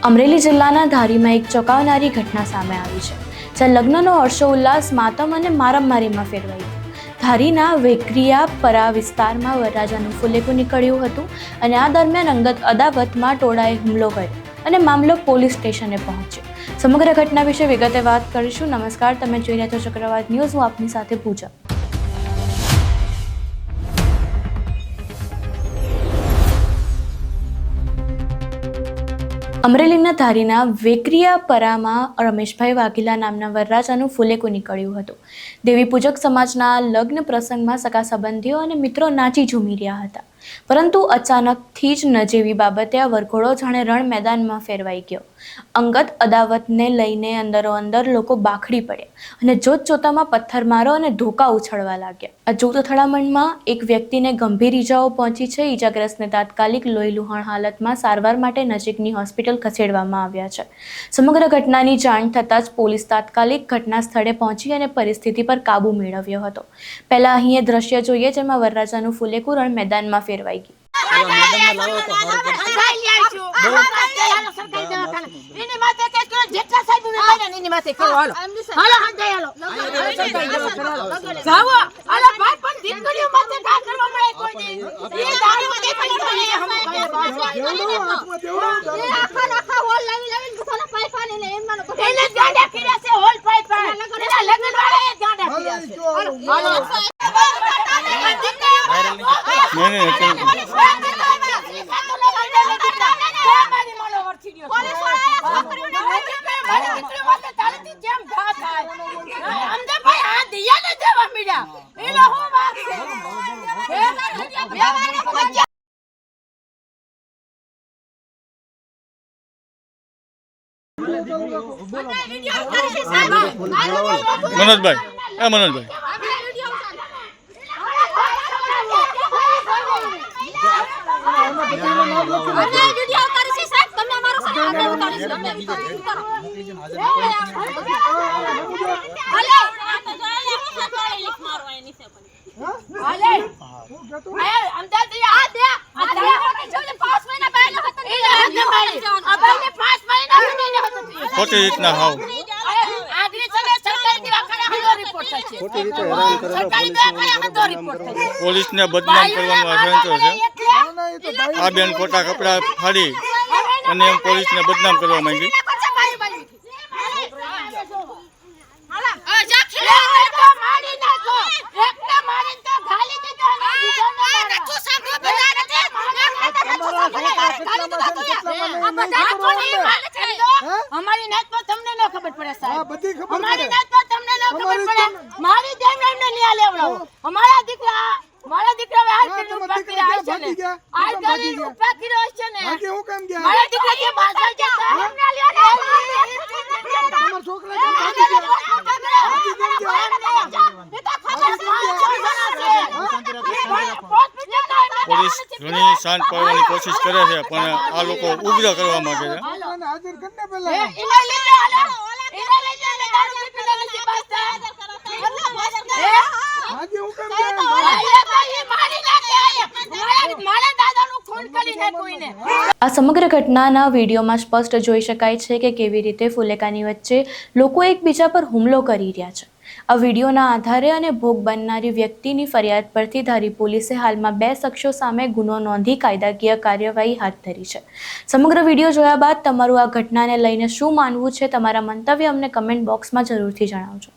અમરેલી જિલ્લાના ધારીમાં એક ચોંકાવનારી ઘટના સામે આવી છે, જ્યાં લગ્નનો હર્ષોલ્લાસ માતમ અને મારામારીમાં ફેરવાઈ ગયો. ધારીના વેકરિયાપરા વિસ્તારમાં વરરાજાનું ફુલેકું નીકળ્યું હતું અને આ દરમિયાન અંગત અદાવતમાં ટોળાએ હુમલો કર્યો અને મામલો પોલીસ સ્ટેશને પહોંચ્યો. સમગ્ર ઘટના વિશે વિગતે વાત કરીશું. નમસ્કાર, તમે જોઈ રહ્યા છો ચક્રવાત ન્યૂઝ. હું આપની સાથે પૂજા. અમરેલીના ધારીના વેકરિયાપરામાં રમેશભાઈ વાઘેલા નામના વરરાજાનું ફુલેકું નીકળ્યું હતું. દેવી પૂજક સમાજના લગ્ન પ્રસંગમાં સગા સંબંધીઓ અને મિત્રો નાચી ઝૂમી રહ્યા હતા, પરંતુ અચાનકથી જ નજીવી બાબતે આ વરઘોડો જાણે રણ મેદાનમાં ફેરવાઈ ગયો. અંગત અદાવતને લઈને અંદરો-અંદર લોકો બાખડી પડ્યા અને જોતજોતામાં પથ્થરમારો અને ધોકા ઉછળવા લાગ્યા. આ જોત અથડામણમાં એક વ્યક્તિને ગંભીર ઈજાઓ પહોંચી છે. ઈજાગ્રસ્તને તાત્કાલિક લોહીલુહાણ હાલતમાં સારવાર માટે નજીકની હોસ્પિટલ ખસેડવામાં આવ્યા છે. સમગ્ર ઘટનાની જાણ થતાં જ પોલીસ તાત્કાલિક ઘટના સ્થળે પહોંચી અને પરિસ્થિતિ પર કાબુ મેળવ્યો હતો. પહેલા અહીં એ દ્રશ્ય જોઈએ, જેમાં વરરાજાનું ફુલેકું રણ મેદાનમાં ફેરવાઈ ગયું. મનોજભાઈ, મનોજભાઈ ખોટી રીતના હાવ પોલીસને બદનામ કરવાનો આશંકા છે. આ બેન ખોટા કપડા ફાડી અને એમ પોલીસને બદનામ કરવા માંગી. અમારી નાતમાં તમને ન ખબર પડે સાહેબ, અમારી નાતમાં તમને ન ખબર પડે. મારી જેમ એમને ન્યા લેવડાવો. મારા દીકરા હાલ કે ઉભા કર્યા છે ને, આ ગાડી ઉભા કર્યો છે ને, મારા દીકરા જે બાજર જતા એમને લ્યો તમાર છોકરા પોલીસ ઘણી શાંત પાડવાની કોશિશ કરે છે, પણ આ લોકો ઉગ્ર કરવા માંગે છે. આ સમગ્ર ઘટનાના વિડીયોમાં સ્પષ્ટ જોઈ શકાય છે કે કેવી રીતે ફુલેકાની વચ્ચે લોકો એકબીજા પર હુમલો કરી રહ્યા છે. આ વિડીયોના આધારે અને ભોગ બનનારી વ્યક્તિની ફરિયાદ પરથી ધારી પોલીસે હાલમાં 2 શખ્સો સામે ગુનો નોંધી કાયદાકીય કાર્યવાહી હાથ ધરી છે. સમગ્ર વિડીયો જોયા બાદ તમારું આ ઘટનાને લઈને શું માનવું છે? તમારા મંતવ્ય અમને કમેન્ટ બોક્સમાં જરૂરથી જણાવજો.